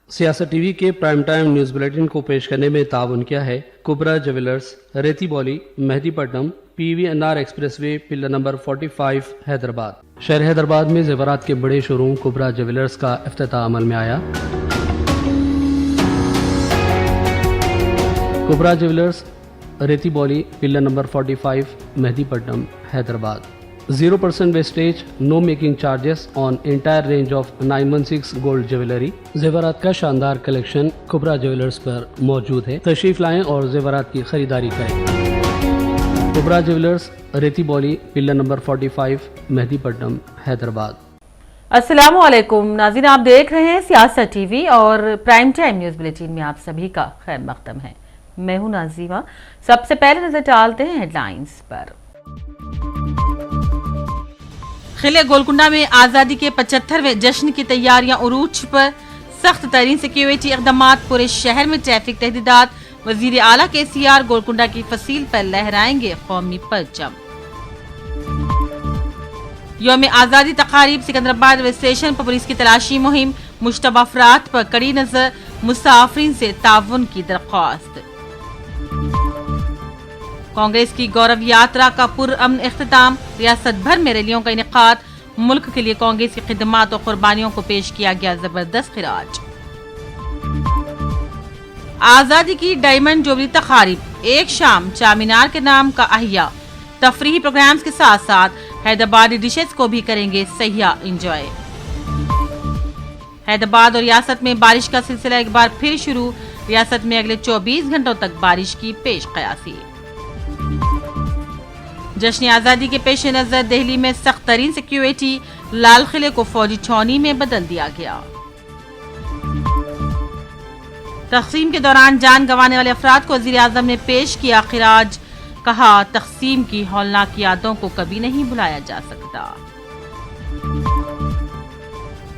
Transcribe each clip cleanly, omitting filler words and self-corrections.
सियासत टीवी के prime time news bulletin को पेश करने में ताउन किया है Kubra jewellers, Rethi Bowli, Mehdipatnam, PVNR expressway, pillar number 45, Hyderabad. शहर हैदराबाद में जेवरात के बड़े शोरूम कुबरा ज्वेलर्स का इफ्तिताह अमल में आया। Kubra jewellers, Rethi Bowli, pillar number 45, Mehdipatnam, Hyderabad. 0% wastage, no making charges on entire range of 916 gold jewellery. जेवरात का शानदार कलेक्शन कुबरा ज्वेलर्स पर मौजूद है। तशरीफ लाएं और जेवरात की खरीदारी करें। कुबरा jewellers, Rethi Bowli, pillar number 45, Mehdipatnam, Hyderabad. अस्सलामु अलैकुम नाज़रीन, आप देख रहे हैं सियासत टीवी और प्राइम टाइम न्यूज बुलेटिन में आप सभी का खैर मकदम है। मैं हूं नाज़ीमा। सबसे पहले नजर डालते हैं हेडलाइंस पर। खिले गोलकुंडा में आजादी के 75वें जश्न की तैयारियां उरूज पर। सख्त तरीन सिक्योरिटी इक़दामात, पूरे शहर में ट्रैफिक तहदीदात। वजीर आला KCR गोलकुंडा की फसील पर लहराएंगे कौमी परचम। यौम आजादी तकारीब, सिकंदराबाद रेलवे स्टेशन पर पुलिस की तलाशी मुहिम। मुश्तबा अफराद पर कड़ी नजर, मुसाफिरीन से ताउन की दरख्वास्त। कांग्रेस की गौरव यात्रा का पुरअमन इख्तिताम, रियासत भर में रैलियों का इनेकाद। मुल्क के लिए कांग्रेस की खिदमात और कुर्बानियों को पेश किया गया जबरदस्त खिराज। आजादी की डायमंड जुबली तकारीब, एक शाम चामीनार के नाम का अहिया। तफरीही प्रोग्राम्स के साथ साथ हैदराबादी डिशेस को भी करेंगे सयाह इंजॉय। हैदराबाद और रियासत में बारिश का सिलसिला एक बार फिर शुरू। रियासत में अगले 24 घंटों तक बारिश की पेश कयासी। जश्न आजादी के पेश नजर दिल्ली में सख्त तरीन सिक्योरिटी, लाल किले को फौजी छावनी में बदल दिया गया। तकसीम के दौरान जान गंवाने वाले अफराद को वजीर आजम ने पेश किया खिराज। कहा, तकसीम की हौलनाक यादों को कभी नहीं भुलाया जा सकता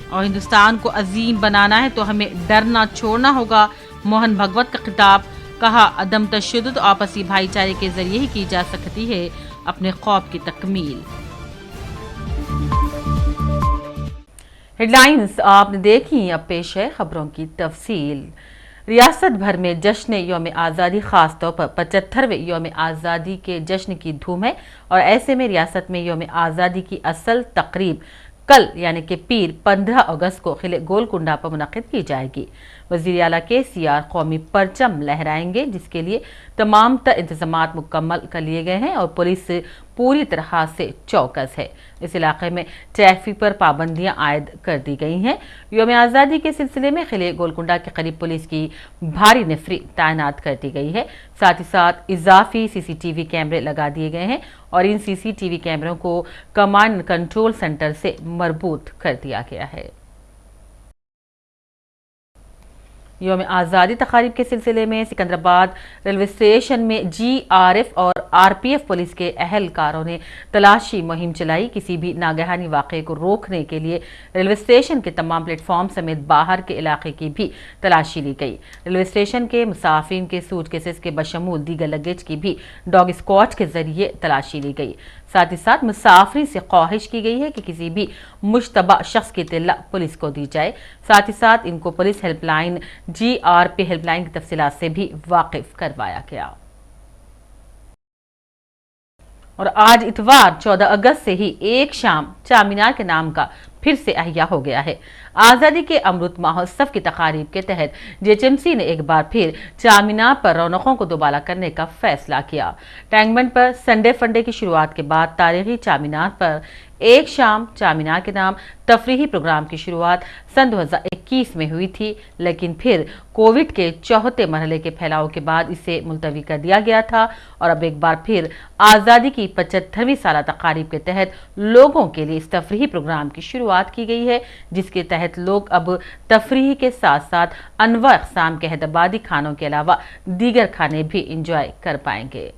और हिंदुस्तान को अजीम बनाना है तो हमें डरना छोड़ना होगा। मोहन भगवत का खिताब। कहा, अदम तशद्दुद, आपसी भाईचारे के जरिए ही की जा सकती है अपने ख्वाब की तकमील। हेडलाइंस आपने देखी, अब पेश है खबरों की तफसील। रियासत भर में जश्न यौम आज़ादी, खास तौर पर 75वें यौम आज़ादी के जश्न की धूम है और ऐसे में रियासत में यौम आज़ादी की असल तकरीब कल यानी कि पीर 15 अगस्त को किले गोलकुंडा पर मुनक़िद की जाएगी। वज़ीर आला KCR कौमी परचम लहराएंगे, जिसके लिए तमाम तर इंतज़ामात मुकम्मल कर लिए गए हैं और पुलिस पूरी तरह से चौकस है। इस इलाके में ट्रैफिक पर पाबंदियां आयद कर दी गई हैं। यौम आज़ादी के सिलसिले में किले गोलकुंडा के करीब पुलिस की भारी नफरी तैनात कर दी गई है। साथ ही साथ इजाफी CCTV कैमरे लगा दिए गए हैं और इन CCTV कैमरों को कमांड एंड कंट्रोल सेंटर से मरबूत कर दिया गया है। यौम आज़ादी तकारीब के सिलसिले में सिकंदराबाद रेलवे स्टेशन में GRF और RPF पुलिस के अहलकारों ने तलाशी मुहिम चलाई। किसी भी नागहानी वाक़े को रोकने के लिए रेलवे स्टेशन के तमाम प्लेटफॉर्म समेत बाहर के इलाके की भी तलाशी ली गई। रेलवे स्टेशन के मुसाफिर के सूटकेसेस के बशमूल दीगर लगेज की भी डॉग स्क्वाड के जरिए तलाशी ली गई। साथ ही साथ मुसाफिर से ख्वाहिश की गई है कि किसी भी मुश्तबा शख्स की इत्तला पुलिस को दी जाए। साथ ही साथ इनको पुलिस हेल्पलाइन GRP हेल्पलाइन की तफसीलात से भी वाकिफ करवाया गया। और आज इतवार 14 अगस्त से ही एक शाम चामीनार के नाम का फिर से अहिया हो गया है। आज़ादी के अमृत महोत्सव की तकारीब के तहत JHMC ने एक बार फिर चामीनार पर रौनकों को दोबारा करने का फैसला किया। टैंकबंड पर संडे फंडे की शुरुआत के बाद तारीखी चामीनार पर एक शाम चामीनार के नाम तफरीही प्रोग्राम की शुरुआत सन 2021 में हुई थी, लेकिन फिर कोविड के चौथे मरहले के फैलाव के बाद इसे मुलतवी कर दिया गया था और अब एक बार फिर आज़ादी की 75वीं साला तकारीब के तहत लोगों के लिए इस तफरीही प्रोग्राम की शुरुआत की गई है, जिसके तहत लोग अब तफरीही के साथ साथ अनवा अक़साम के हैदराबादी खानों के अलावा दीगर खाने भी इंजॉय कर पाएंगे।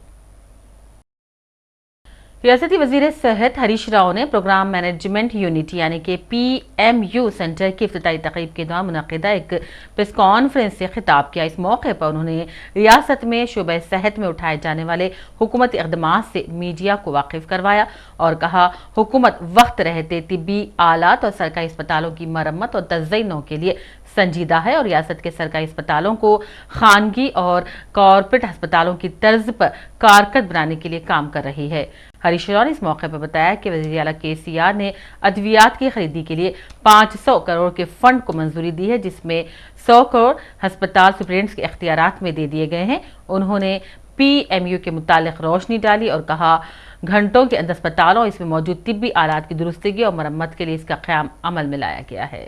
रियासती वजीर सेहत हरीश राव ने प्रोग्राम मैनेजमेंट यूनिट यानी कि PMU सेंटर की इफ्तिताई तकरीब के दौरान मुनक़िदा एक प्रेस कॉन्फ्रेंस से खिताब किया। इस मौके पर उन्होंने रियासत में शोबे सेहत में उठाए जाने वाले हुकूमती इक़दामात से मीडिया को वाकिफ करवाया और कहा हुकूमत वक्त रहते तिब्बी आलात और सरकारी अस्पतालों की मरम्मत और तज़य्युन के लिए संजीदा है और रियासत के सरकारी अस्पतालों को खानगी और कॉरपोरेट अस्पतालों की तर्ज पर कारगर बनाने के लिए काम कर रही है। हरीश राव ने इस मौके पर बताया कि वज़ीर आला KCR ने अद्वियात की खरीदी के लिए 500 करोड़ के फंड को मंजूरी दी है, जिसमें 100 करोड़ अस्पताल सुप्रिटेंडेंट्स के इख्तियारात में दे दिए गए हैं। उन्होंने PMU के मुतालिक रोशनी डाली और कहा घंटों के अंदर अस्पतालों इसमें मौजूद तिब्बी आलात की दुरुस्तगी और मरम्मत के लिए इसका क़याम अमल में लाया गया है।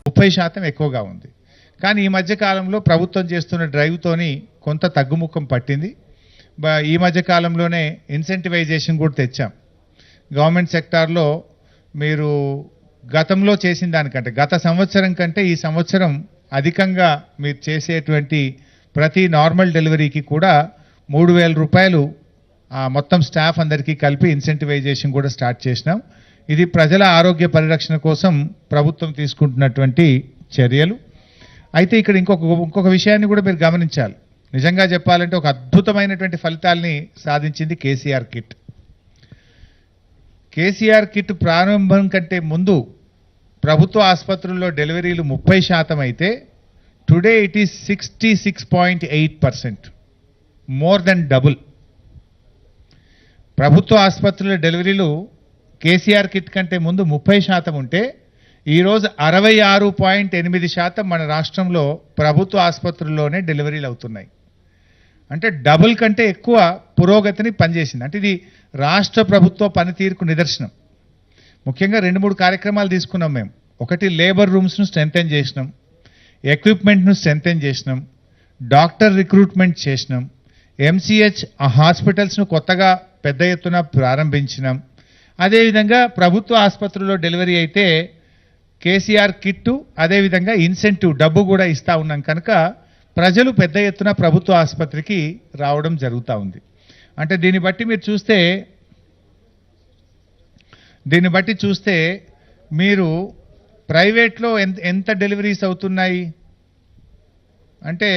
30% ఎక్కువగా ఉంది. కానీ ఈ మధ్య కాలంలో ప్రభుత్వం చేస్తున్న డ్రైవ్ తోని కొంత తగ్గుముఖం పట్టింది. ఈ మధ్య కాలంలోనే ఇన్సెంటివైజేషన్ కూడా తెచ్చాం. గవర్నమెంట్ సెక్టార్లో మీరు గతంలో చేసిన దానికంటే గత సంవత్సరం కంటే ఈ సంవత్సరం అధికంగా మీరు చేసేటువంటి ప్రతి నార్మల్ డెలివరీకి కూడా 3000 రూపాయలు మొత్తం స్టాఫ్ అందరికీ కలిపి ఇన్సెంటివైజేషన్ కూడా స్టార్ట్ చేసినాం. ఇది ప్రజల ఆరోగ్య పరిరక్షణ కోసం ప్రభుత్వం తీసుకుంటున్నటువంటి చర్యలు. అయితే ఇక్కడ ఇంకొక విషయాన్ని కూడా మీరు గమనించాలి. నిజంగా చెప్పాలంటే ఒక అద్భుతమైనటువంటి ఫలితాల్ని సాధించింది KCR కిట్. KCR కిట్ ప్రారంభం కంటే ముందు ప్రభుత్వ ఆసుపత్రుల్లో డెలివరీలు 30% అయితే today it is 66.8%, more than double. ప్రభుత్వ ఆసుపత్రుల డెలివరీలు KCR కిట్ కంటే ముందు 30% ఉంటే ఈరోజు 66.8% మన రాష్ట్రంలో ప్రభుత్వ ఆసుపత్రుల్లోనే డెలివరీలు అవుతున్నాయి. అంటే డబుల్ కంటే ఎక్కువ పురోగతిని పనిచేసింది. అంటే ఇది రాష్ట్ర ప్రభుత్వ పనితీరుకు నిదర్శనం. ముఖ్యంగా 2-3 కార్యక్రమాలు తీసుకున్నాం మేము. ఒకటి లేబర్ రూమ్స్ను స్ట్రెంథెన్ చేసినాం, ఎక్విప్మెంట్ను స్ట్రెంథెన్ చేసినాం, డాక్టర్ రిక్రూట్మెంట్ చేసినాం, MCH హాస్పిటల్స్ను కొత్తగా పెద్ద ఎత్తున ప్రారంభించినాం. అదేవిధంగా ప్రభుత్వ ఆసుపత్రుల్లో డెలివరీ అయితే KCR కిట్టు అదేవిధంగా ఇన్సెంటివ్ డబ్బు కూడా ఇస్తూ ఉన్నాం కనుక ప్రజలు పెద్ద ఎత్తున ప్రభుత్వ ఆసుపత్రికి రావడం జరుగుతూ ఉంది. అంటే దీన్ని బట్టి చూస్తే మీరు ప్రైవేట్లో ఎంత డెలివరీస్ అవుతున్నాయి అంటే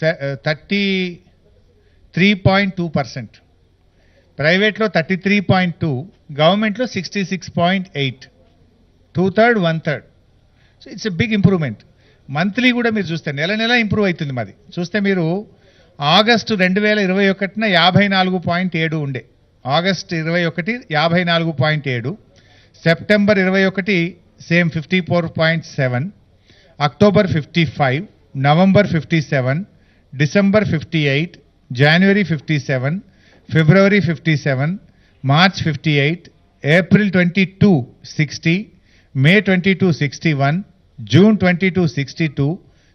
33.2%, ప్రైవేట్లో 33.2, గవర్నమెంట్లో 66.8, 2/3, 1/3. So it's a big improvement. Monthly కూడా మీరు చూస్తే నెల ఇంప్రూవ్ అవుతుంది. మాది చూస్తే మీరు ఆగస్టు 2021 54.7 ఉండే, August 21 54.7, September 21 same 54.7, October 55, November 57, December 58, January 57, February 57, March 58, April 22 60, May 22 61, June 22 62,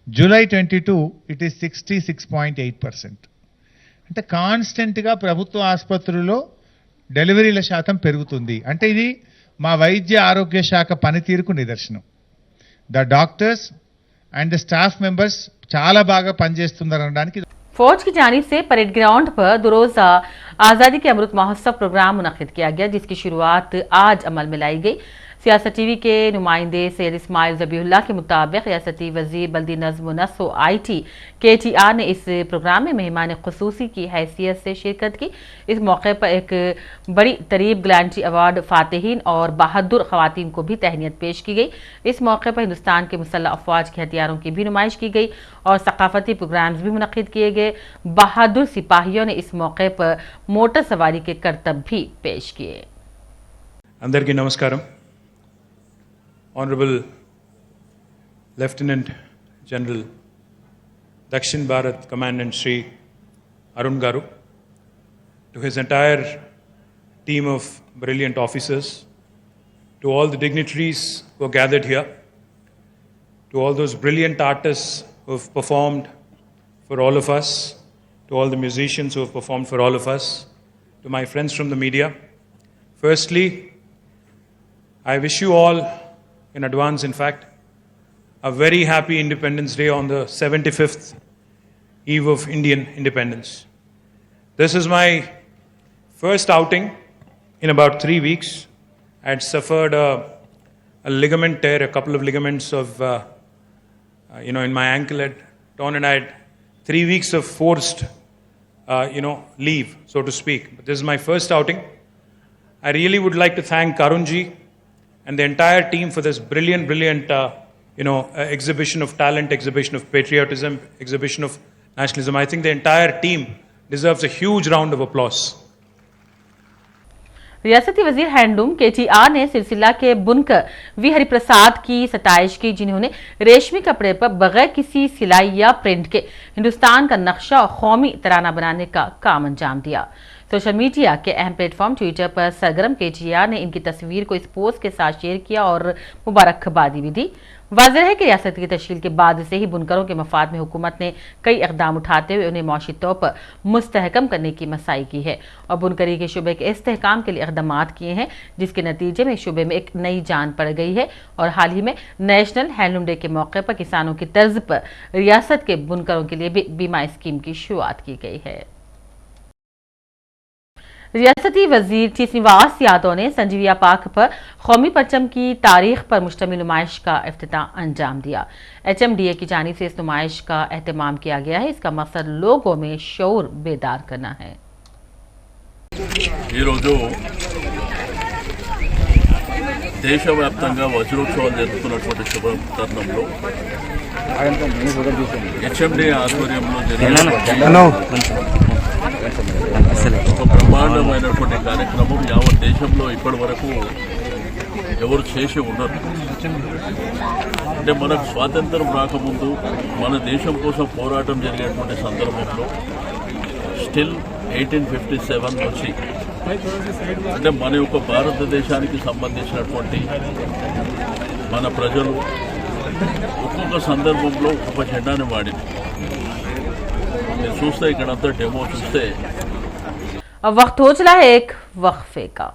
July 22 it is 66.8%. అంటే కాన్స్టెంట్గా ప్రభుత్వ ఆసుపత్రుల్లో డెలివరీల శాతం పెరుగుతుంది. అంటే ఇది మా వైద్య ఆరోగ్య శాఖ పనితీరుకు నిదర్శనం. The doctors and the staff members చాలా బాగా పనిచేస్తున్నారనడానికి. फौज की जानिब से परेड ग्राउंड पर दो रोज़ा आज़ादी के अमृत महोत्सव प्रोग्राम मुनक़िद किया गया, जिसकी शुरुआत आज अमल में लाई गई। सियासत TV के नुमाइंदे सैयद इस्माइल ज़बीहुल्लाह के मुताबिक रियासती वज़ीर बल्दी नज़्म व नस्र IT KTR ने इस प्रोग्राम में मेहमान ख़ुसूसी की हैसियत से शिरकत की। इस मौके पर एक बड़ी तरीब ग्लैंट्री अवार्ड फ़ातिहीन और बहादुर ख़वातीन को भी तहनीत पेश की गई। इस मौके पर हिंदुस्तान के मुसल्लह अफ़वाज के हथियारों की भी नुमाइश की गई और सकाफ़ती प्रोग्राम्स भी मुनक़िद किए गए। बहादुर सिपाहियों ने इस मौके पर मोटर सवारी के करतब भी पेश किए। अंदरिकी नमस्कारम. Honorable Lieutenant General Dakshin Bharat Commandant Shri Arun Garu, to his entire team of brilliant officers, to all the dignitaries who are gathered here, to all those brilliant artists who have performed for all of us, to all the musicians who have performed for all of us, to my friends from the media. Firstly, I wish you all in advance, in fact, a very happy Independence Day on the 75th eve of Indian independence. This is my first outing in about 3 weeks. I had suffered a ligament tear, a couple of ligaments of, in my ankle had torn, and I had 3 weeks of forced, leave, so to speak. But this is my first outing. I really would like to thank Karunji and the entire team for this brilliant, exhibition of talent, exhibition of patriotism, exhibition of nationalism. I think the entire team deserves a huge round of applause. रियासती वजीर handloom KTR ने सिलसिला के बुनकर we Hariprasad की सताइश की, जिन्होंने रेशमी कपड़े पर बगैर किसी सिलाई या प्रिंट के हिंदुस्तान का नक्शा और कौमी तराना बनाने का काम अंजाम दिया। सोशल मीडिया के अहम प्लेटफॉर्म ट्विटर पर सरगर्म KTR ने इनकी तस्वीर को इस पोस्ट के साथ शेयर किया और मुबारकबादी भी दी। वाज़ेह है कि रियासत की तश्कील के बाद से ही बुनकरों के मफाद में हुकूमत ने कई इक़दाम उठाते हुए उन्हें मौशी तौर पर मुस्तहकम करने की मसाई की है और बुनकरी के शुबे के इस्तेहकाम के लिए इक़दामात किए हैं, जिसके नतीजे में शुबे में एक नई जान पड़ गई है। और हाल ही में नेशनल हैंडलूम डे के मौके पर किसानों की तर्ज पर रियासत के बुनकरों के लिए भी बीमा स्कीम की शुरुआत की गई है। रियासती वजीर टी श्रीनिवास यादव ने संजीविया पार्क पर कौमी परचम की तारीख पर मुश्तमिल नुमाइश का इफ्तिताह अंजाम दिया। HMDA की जानिब से इस नुमाइश का एहतमाम किया गया है। इसका मकसद लोगों में शऊर बेदार करना है। దేశవ్యాప్తంగా వజ్రోత్సవాలు జరుపుతున్నటువంటి శుభ తరుణంలో HMDA ఆధ్వర్యంలో జరిగిన ఒక బ్రహ్మాండమైనటువంటి కార్యక్రమం యావత్ దేశంలో ఇప్పటి వరకు ఎవరు చేసి ఉండరు. అంటే మనకు స్వాతంత్రం రాకముందు మన దేశం కోసం పోరాటం జరిగేటువంటి సందర్భంలో స్టిల్ 1857 నుంచి అంటే మన యొక్క భారతదేశానికి సంబంధించినటువంటి మన ప్రజలు ఒక్కొక్క సందర్భంలో ఒక్కొక్క జెండాని వాడింది. మీరు చూస్తే ఇక్కడంతా డెమో చూస్తే अब वक्त हो चला है एक वक्फे का।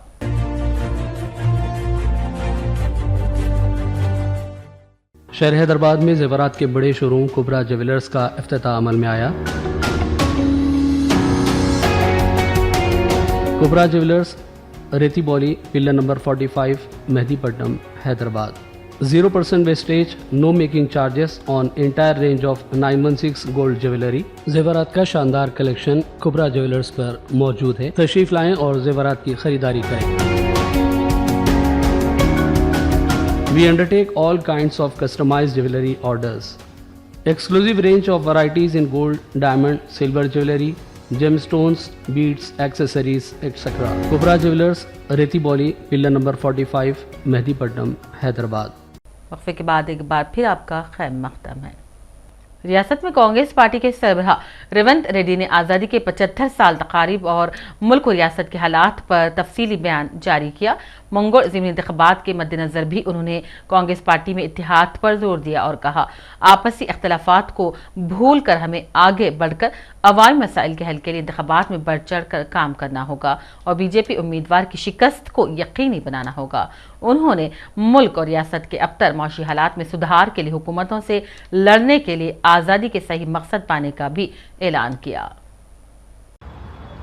शहर हैदराबाद में जेवरात के बड़े शोरूम कुबरा ज्वेलर्स का इफ्तिताह अमल में आया। Kubra jewellers Rethi Bowli pillar number 45 Mehdipatnam Hyderabad. 0% wastage, no making charges on entire range of 916 gold jewellery. जेवरात का शानदार कलेक्शन कुबरा ज्वेलर्स पर मौजूद है। तशरीफ लाएं और जेवरात की खरीदारी करें। We undertake all kinds of customized jewelry orders. Exclusive range of varieties in gold, diamond, silver jewelry, gemstones, beads, accessories, etc. Kubra Jewelers, रेती बौली, पिल्लर नंबर 45, मेहदीपट्टनम, हैदराबाद। वक्फे के बाद एक बार फिर आपका खैर मकदम है। रियासत में कांग्रेस पार्टी के सरबराह रेवंत रेड्डी ने आज़ादी के 75 साल तकारीब और मुल्क और रियासत के हालात पर तफसीली बयान जारी किया। मंगोल ज़िमनी इंतख़ाबात के मद्देनज़र भी उन्होंने कांग्रेस पार्टी में इत्तेहाद पर जोर दिया और कहा, आपसी इख्तलाफात को भूल कर हमें आगे बढ़कर अवामी मसाइल के हल के लिए इंतख़ाबात में बढ़ चढ़ कर काम करना होगा और बीजेपी उम्मीदवार की शिकस्त को यकीनी बनाना होगा। उन्होंने मुल्क और रियासत के अबतर मौशी हालात में सुधार के लिए हुकूमतों से लड़ने के लिए आज़ादी के सही मकसद पाने का भी ऐलान किया।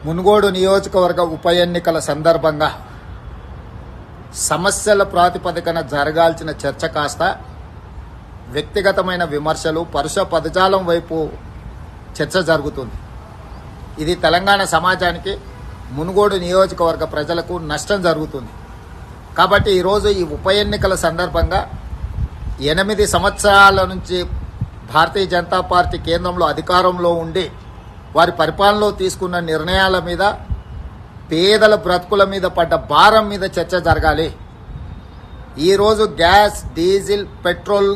మునుగోడు నియోజకవర్గ ఉప ఎన్నికల సందర్భంగా సమస్యల ప్రాతిపదికన జరగాల్సిన చర్చ కాస్త వ్యక్తిగతమైన విమర్శలు, పరుష పదజాలం వైపు చర్చ జరుగుతుంది. ఇది తెలంగాణ సమాజానికి, మునుగోడు నియోజకవర్గ ప్రజలకు నష్టం జరుగుతుంది. కాబట్టి ఈరోజు ఈ ఉప ఎన్నికల సందర్భంగా 8 సంవత్సరాల నుంచి భారతీయ జనతా పార్టీ కేంద్రంలో అధికారంలో ఉండి వారి పరిపాలనలో తీసుకున్న నిర్ణయాల మీద, పేదల బ్రతుకుల మీద పడ్డ భారం మీద చర్చ జరగాలి. ఈరోజు గ్యాస్, డీజిల్, పెట్రోల్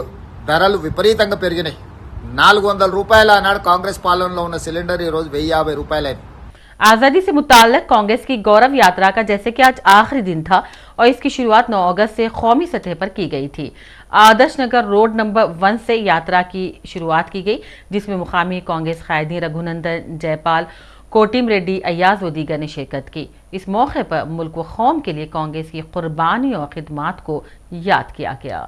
ధరలు విపరీతంగా పెరిగినాయి. 400 రూపాయలు ఆనాడు కాంగ్రెస్ పాలనలో ఉన్న సిలిండర్ ఈరోజు 1050 రూపాయలైంది. आज़ादी से मुताल्लिक कांग्रेस की गौरव यात्रा का जैसे कि आज आखिरी दिन था और इसकी शुरुआत 9 अगस्त से कौमी सतह पर की गई थी। आदर्श नगर रोड नंबर 1 से यात्रा की शुरुआत की गई, जिसमें मुकामी कांग्रेस कायदीन रघुनंदन, जयपाल, कोटिम रेड्डी, अयाज व दीगर ने शिरकत की। इस मौके पर मुल्क व कौम के लिए कांग्रेस की कुर्बानी और खिदमात को याद किया गया।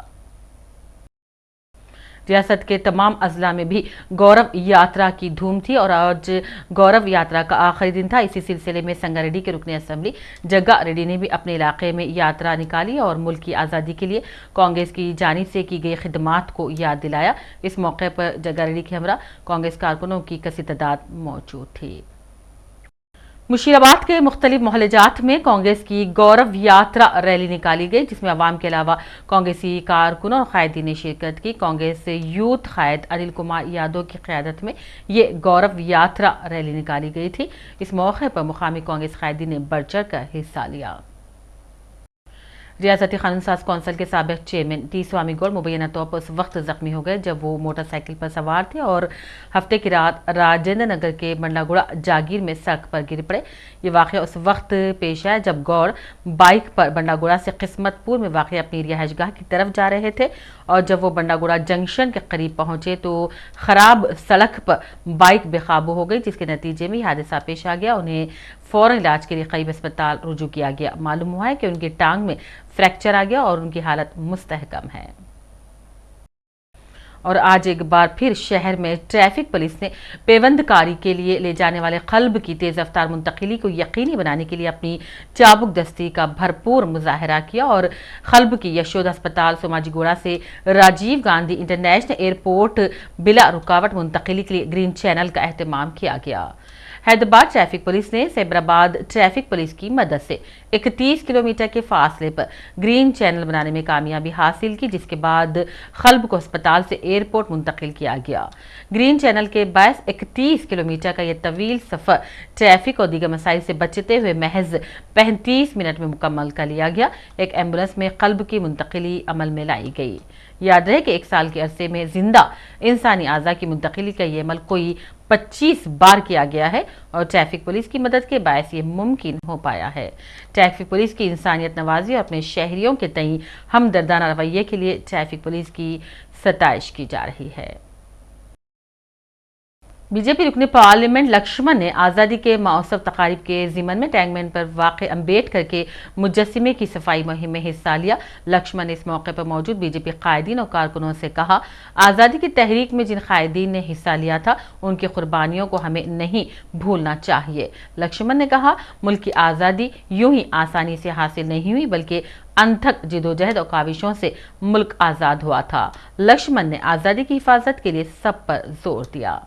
रियासत के तमाम अजला में भी गौरव यात्रा की धूम थी और आज गौरव यात्रा का आखिरी दिन था। इसी सिलसिले में संगारेड्डी के रुकने असेंबली जग्गा रेड्डी ने भी अपने इलाके में यात्रा निकाली और मुल्क की आज़ादी के लिए कांग्रेस की जानिब से की गई खिदमात को याद दिलाया। इस मौके पर जग्गा रेड्डी के हमरा कांग्रेस कारकुनों की कसी तादाद मौजूद थी। मुशीराबाद के मुख्तलिफ मोहल्लेजात में कांग्रेस की गौरव यात्रा रैली निकाली गई, जिसमें अवाम के अलावा कांग्रेसी कारकुनों और कायदीन ने शिरकत की। कांग्रेस यूथ कायद अनिल कुमार यादव की क़यादत में ये गौरव यात्रा रैली निकाली गई थी। इस मौके पर मुकामी कांग्रेस कायदीन ने बढ़ चढ़ कर हिस्सा लिया। रियासती कानून साज कौंसिल के साबिक चेयरमैन टी स्वामी गौड़ मुबैना तौर पर उस वक्त जख्मी हो गए जब वो मोटरसाइकिल पर सवार थे और हफ्ते की रात राजेंद्र नगर के बंडागुड़ा जागीर में सड़क पर गिर पड़े। ये वाक़या उस वक्त पेश आया जब गौड़ बाइक पर बंडागुड़ा से किस्मतपुर में वाक़ अपनी रिहाइशगाह की तरफ जा रहे थे और जब वो बंडागुड़ा जंक्शन के करीब पहुंचे तो खराब सड़क पर बाइक बेकाबू हो गई, जिसके नतीजे में हादसा पेश आ गया। उन्हें फौरन इलाज के लिए करीब अस्पताल रुजू किया गया। मालूम हुआ है कि उनकी टांग में फ्रैक्चर आ गया और उनकी हालत मुस्तहकम है। और आज एक बार फिर शहर में ट्रैफिक पुलिस ने पेवंदकारी के लिए ले जाने वाले कल्ब की तेज रफ्तार मुंतकिली को यकीनी बनाने के लिए अपनी चाबुक दस्ती का भरपूर मुजाहरा किया और कल्ब की यशोदा अस्पताल सोमाजीगोड़ा से राजीव गांधी इंटरनेशनल एयरपोर्ट बिला रुकावट मुंतकिली के लिए ग्रीन चैनल का एहतमाम किया गया। हैदराबाद ट्रैफिक पुलिस ने सैबराबाद ट्रैफिक पुलिस की मदद से 31 किलोमीटर के फासले पर ग्रीन चैनल बनाने में कामयाबी हासिल की, जिसके बाद कल्ब को अस्पताल से एयरपोर्ट मुंतकिल किया गया। ग्रीन चैनल के बायस 31 किलोमीटर का यह तवील सफर ट्रैफिक और दीगर मसाइल से बचते हुए महज 35 मिनट में मुकम्मल कर लिया गया। एक एम्बुलेंस में कल्ब की मुंतकिली अमल में लाई गई। याद रहे कि 1 साल के अरसे में जिंदा इंसानी आज़ा की मुंतकिली का यह अमल कोई 25 बार किया गया है और ट्रैफिक पुलिस की मदद के बायस ये मुमकिन हो पाया है। ट्रैफिक पुलिस की इंसानियत नवाजी और अपने शहरियों के तई हमदर्दाना रवैये के लिए ट्रैफिक पुलिस की सताइश की जा रही है। बीजेपी रुकने पार्लियामेंट लक्ष्मण ने आज़ादी के महोत्सव तकारीब के ज़िमन में टैंकमैन पर वाक़ अम्बेडकर के मुजस्समे की सफाई मुहिम में हिस्सा लिया। लक्ष्मण ने इस मौके पर मौजूद बीजेपी कायदीन और कारकुनों से कहा, आज़ादी की तहरीक में जिन कायदीन ने हिस्सा लिया था उनकी कुर्बानियों को हमें नहीं भूलना चाहिए। लक्ष्मण ने कहा, मुल्क की आज़ादी यूं ही आसानी से हासिल नहीं हुई बल्कि अनथक जिदोजहद और काविशों से मुल्क आज़ाद हुआ था। लक्ष्मण ने आज़ादी की हिफाजत के लिए सब पर जोर दिया।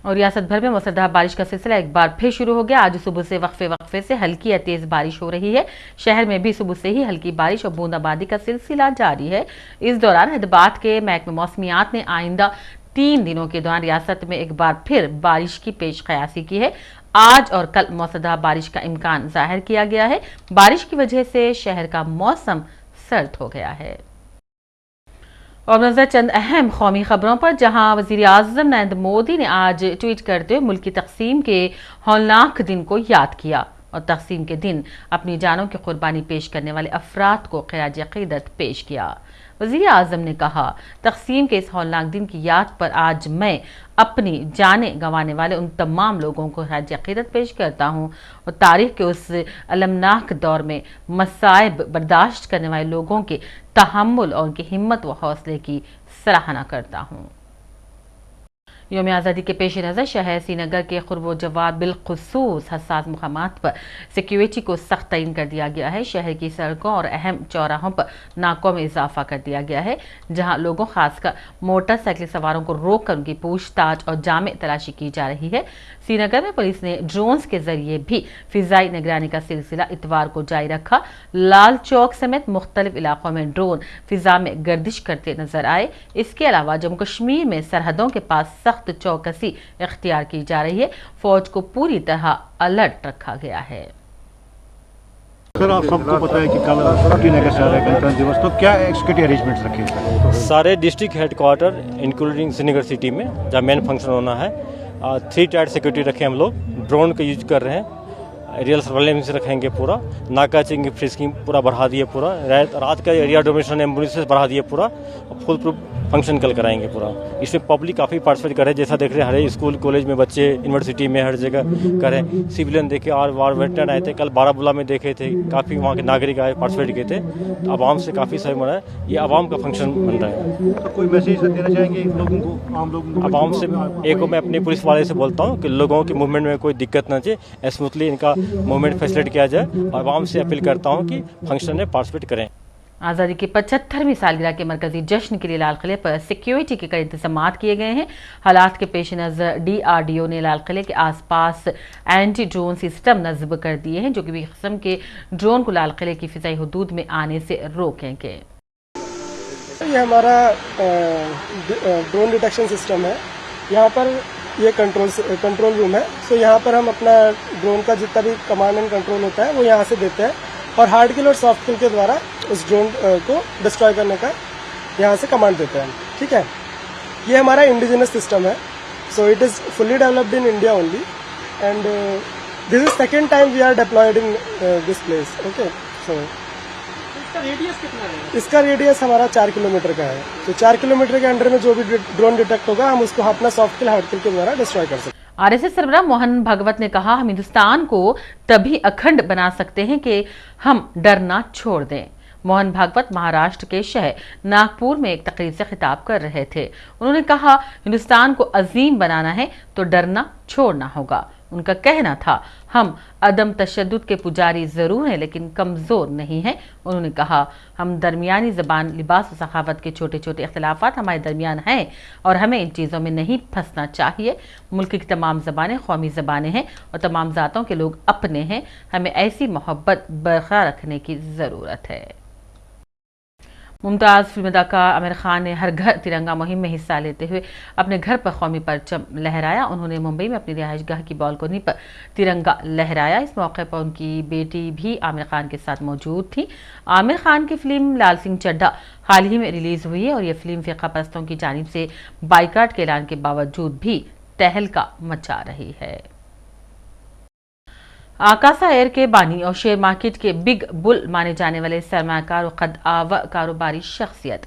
और रियासत भर में मूसलाधार बारिश का सिलसिला एक बार फिर शुरू हो गया। आज सुबह से वक्फे से हल्की या तेज बारिश हो रही है। शहर में भी सुबह से ही हल्की बारिश और बूंदाबांदी का सिलसिला जारी है। इस दौरान हैदराबाद के महकमे मौसमियात ने आइंदा 3 दिनों के दौरान रियासत में एक बार फिर बारिश की पेश कयासी की है। आज और कल मूसलाधार बारिश का इम्कान जाहिर किया गया है। बारिश की वजह से शहर का मौसम सर्द हो गया है। और नजर चंद अहम कौमी खबरों पर, जहां वजीर आज़म नरेंद्र मोदी ने आज ट्वीट करते हुए मुल्क की तकसीम के हौलनाक दिन को याद किया और तकसीम के दिन अपनी जानों की कुर्बानी पेश करने वाले अफराद को खिराज अक़ीदत पेश किया। वज़ीर आज़म ने कहा, तकसीम के इस हौलनाक दिन की याद पर आज मैं अपनी जानें गंवाने वाले उन तमाम लोगों को खिराज अक़ीदत पेश करता हूँ और तारीख के उस अलमनाक दौर में मसाइब बर्दाश्त करने वाले लोगों के तहम्मुल और उनकी हिम्मत व हौसले की सराहना करता हूँ। यौम आज़ादी के पेश नज़र शहर श्रीनगर के क़ुर्ब जवाब बिलख़ुसूस हसास मकामात पर सिक्योरिटी को सख्त तयीन कर दिया गया है। शहर की सड़कों और अहम चौराहों पर नाकों में इजाफा कर दिया गया है, जहां लोगों खासकर मोटरसाइकिल सवारों को रोक कर उनकी पूछताछ और जामे तलाशी की जा रही है। श्रीनगर में पुलिस ने ड्रोन्स के जरिए भी फिजाई निगरानी का सिलसिला इतवार को जारी रखा। लाल चौक समेत मुख्तलिफ इलाकों में ड्रोन फिजा में गर्दिश करते नजर आए। इसके अलावा जम्मू कश्मीर में सरहदों के पास सख्त चौकसी इख्तियार की जा रही है। फौज को पूरी तरह अलर्ट रखा गया है। सर, आप सबको पता है कि कल श्रीनगर से आ रहा है गणतंत्र दिवस, तो क्या सिक्योरिटी अरेंजमेंट्स रखे हैं? सारे district headquarter including Srinagar city में जहाँ मेन फंक्शन होना है 3 टायर सिक्योरिटी रखे हम लोग। ड्रोन का यूज कर रहे हैं, एरियल सर्वेलेंस रखेंगे, पूरा नाका चेकिंग फ्रिस्किंग पूरा बढ़ा दिए, पूरा रात का एरिया डोमिनेशन एम्बुलेंस बढ़ा दिए, पूरा फुल प्रूफ फंक्शन कल कराएंगे पूरा। इसमें पब्लिक काफ़ी पार्टिसिपेट करे, जैसा देख रहे हैं हर स्कूल कॉलेज में बच्चे, यूनिवर्सिटी में हर जगह करें। सिविलियन देखे और वार वेटरन आए थे, कल बारामूला में देखे थे, काफ़ी वहाँ के नागरिक आए पार्टिसिपेट किए थे, तो आवाम से काफ़ी सही बना है। ये आवाम का फंक्शन बन रहा है। तो कोई मैसेज देना चाहेंगे लोगों को, आम लोगों को? आवाम से एक मैं अपने पुलिस वाले से बोलता हूँ कि लोगों के मूवमेंट में कोई दिक्कत ना चाहिए, स्मूथली इनका मूवमेंट फैसिलिटेट किया जाए, और आवाम से अपील करता हूँ कि फंक्शन में पार्टिसिपेट करें। आज़ादी की 75वीं सालगिरह के मरकजी जश्न के लिए लाल किले पर सिक्योरिटी के कई इंतजाम किए गए हैं। हालात के पेश नज़र DRDO ने लाल किले के आसपास एंटी ड्रोन सिस्टम नस्ब कर दिए हैं, जो कि भी किस्म के ड्रोन को लाल किले की फिजाई हदूद में आने से रोकेंगे। ये हमारा ड्रोन डिटेक्शन सिस्टम है। यहाँ पर ये कंट्रोल रूम है। तो यहाँ पर हम अपना ड्रोन का जितना भी कमांड एंड कंट्रोल होता है वो यहाँ से देते हैं, और हार्ड किल और सॉफ्ट किल के द्वारा उस ड्रोन को डिस्ट्रॉय करने का यहाँ से कमांड देते हैं। ठीक है, ये हमारा इंडिजिनस सिस्टम है। So it is fully developed in India only, and this is second time we are deployed in this place. Okay, so इसका रेडियस हमारा 4 किलोमीटर का है। तो 4 किलोमीटर के अंडर में जो भी ड्रोन डिटेक्ट होगा हम उसको अपना सॉफ्ट किल हार्ड किल के द्वारा डिस्ट्रॉय कर सकते हैं। RSS सरबराह मोहन भागवत ने कहा, हम हिंदुस्तान को तभी अखंड बना सकते हैं कि हम डरना छोड़ दें। मोहन भागवत महाराष्ट्र के शहर नागपुर में एक तकरीर से खिताब कर रहे थे। उन्होंने कहा, हिंदुस्तान को अजीम बनाना है तो डरना छोड़ना होगा। उनका कहना था, हम अदम तशद्दुद के पुजारी जरूर हैं लेकिन कमजोर नहीं हैं। उन्होंने कहा, हम दरमियानी ज़बान, लिबास और सखावत के छोटे छोटे इख्तिलाफात हमारे दरमियान हैं और हमें इन चीज़ों में नहीं फंसना चाहिए। मुल्क की तमाम ज़बानें कौमी ज़बानें हैं और तमाम ज़ातों के लोग अपने हैं। हमें ऐसी मोहब्बत बरकरार रखने की ज़रूरत है। मुमताज़ फिल्म अदाकार आमिर खान ने हर घर तिरंगा मुहिम में हिस्सा लेते हुए अपने घर पर कौमी परचम लहराया। उन्होंने मुंबई में अपनी रिहाइश गाह की बालकोनी पर तिरंगा लहराया। इस मौके पर उनकी बेटी भी आमिर खान के साथ मौजूद थी। आमिर खान की फिल्म लाल सिंह चड्ढा हाल ही में रिलीज हुई है और यह फिल्म फ़िरका परस्तों की जानिब से बाइकाट के ऐलान के बावजूद भी तहलका मचा रही है। आकाशा एयर के बानी और शेयर मार्केट के बिग बुल माने जाने वाले सरमाकार और कद आव कारोबारी शख्सियत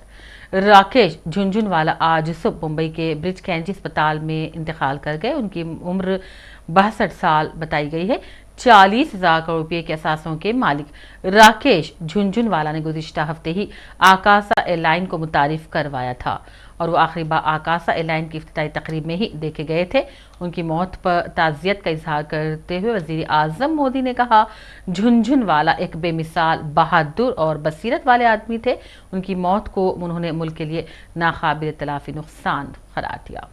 राकेश झुनझुनवाला आज सुबह मुंबई के ब्रिज कैंडी अस्पताल में इंतकाल कर गए। उनकी उम्र 62 साल बताई गई है। 40,000 करोड़ रुपए के असासों के मालिक राकेश झुनझुनवाला ने गुज़िश्ता हफ्ते ही आकाशा एयरलाइन को मुतारिफ करवाया था और वो आखिरी बार आकाशा एयरलाइन की इफ्तिताई तकरीब में ही देखे गए थे। उनकी मौत पर ताज़ियत का इजहार करते हुए वज़ीर आज़म मोदी ने कहा, झुनझुनवाला एक बेमिसाल, बहादुर और बसीरत वाले आदमी थे। उनकी मौत को उन्होंने मुल्क के लिए नाकाबिल तलाफी नुकसान करार दिया।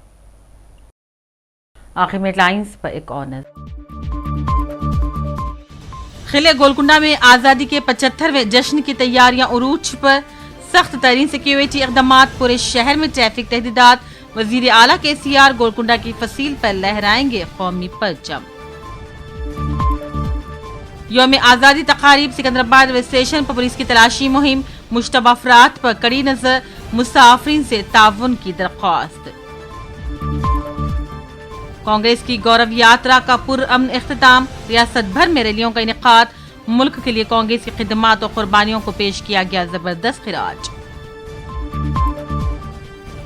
आखिर में हेडलाइंस पर एक और नज़र। किले गोलकुंडा में आज़ादी के 75वें जश्न की तैयारियां उरूज पर। सख्त तरीन सिक्योरिटी इक़दामात, पूरे शहर में ट्रैफिक तहदीदात। वज़ीर आला KCR गोलकुंडा की फसील पर लहराएंगे कौमी परचम। यौम आज़ादी तकारीब, सिकंदराबाद रेलवे स्टेशन पर पुलिस की तलाशी मुहिम। मुश्तबा अफराद पर कड़ी नजर, मुसाफिरीन से ताउन की दरख्वास्त। कांग्रेस की गौरव यात्रा का पुरअमन इख्तिताम, रियासत भर में रैलियों का इनेकाद। मुल्क के लिए कांग्रेस की खिदमत और कुर्बानियों को पेश किया गया जबरदस्त खिराज।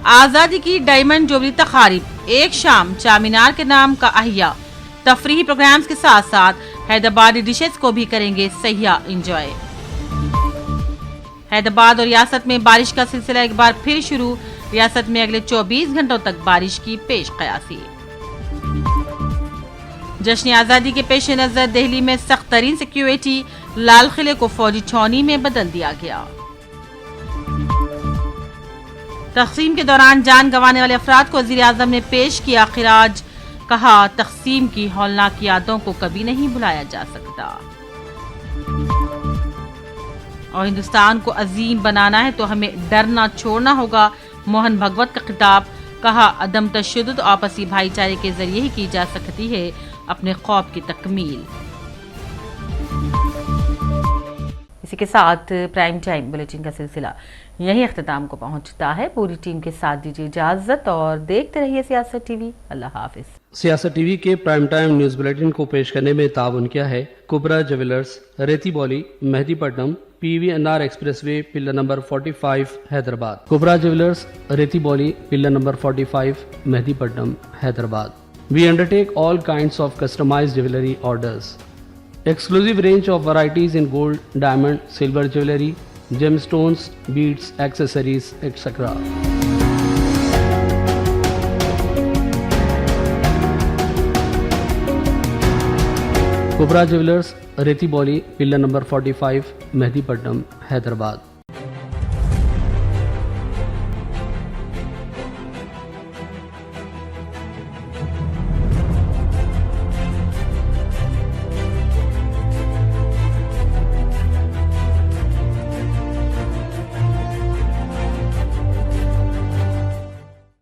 आजादी की डायमंड जुबली तकारीब, एक शाम चामीनार के नाम का अहिया। तफरीही प्रोग्राम्स के साथ साथ हैदराबादी डिशेस को भी करेंगे सयाह इंजॉय। हैदराबाद और रियासत में बारिश का सिलसिला एक बार फिर शुरू। रियासत में अगले 24 घंटों तक बारिश की पेश कयासी। जश्न आजादी के पेश नजर दिल्ली में सख्त तरीन सिक्योरिटी, लाल किले को फौजी छावनी में बदल दिया गया। तकसीम के दौरान जान गंवाने वाले अफराद को वज़ीर आज़म ने पेश किया खिराज। कहा, तकसीम की हौलनाक यादों को कभी नहीं भुलाया जा सकता और हिंदुस्तान को अजीम बनाना है तो हमें डरना छोड़ना होगा। मोहन भागवत का खिताब। कहा, अदम तशद्दुद आपसी भाईचारे के जरिए ही की जा सकती है अपने ख्वाब की तकमील। इसी के साथ प्राइम टाइम बुलेटिन का सिलसिला यही अख्तिताम को पहुंचता है। पूरी टीम के साथ दीजिए इजाजत और देखते रहिए सियासत TV। अल्लाह हाफिज। सियासत टीवी के प्राइम टाइम न्यूज बुलेटिन को पेश करने में ताउन किया है Kubra jewellers, Rethi Bowli, Mehdipatnam, PVNR expressway, pillar number 45, Hyderabad. Kubra jewellers, Rethi Bowli, pillar number 45, Mehdipatnam, Hyderabad. We undertake all kinds of customized jewelry orders. Exclusive range of varieties in gold, diamond, silver jewelry, gemstones, beads, accessories, etc. Kubra Jewelers, Reti Boli, Pillar number 45, Mehdipatnam, Hyderabad.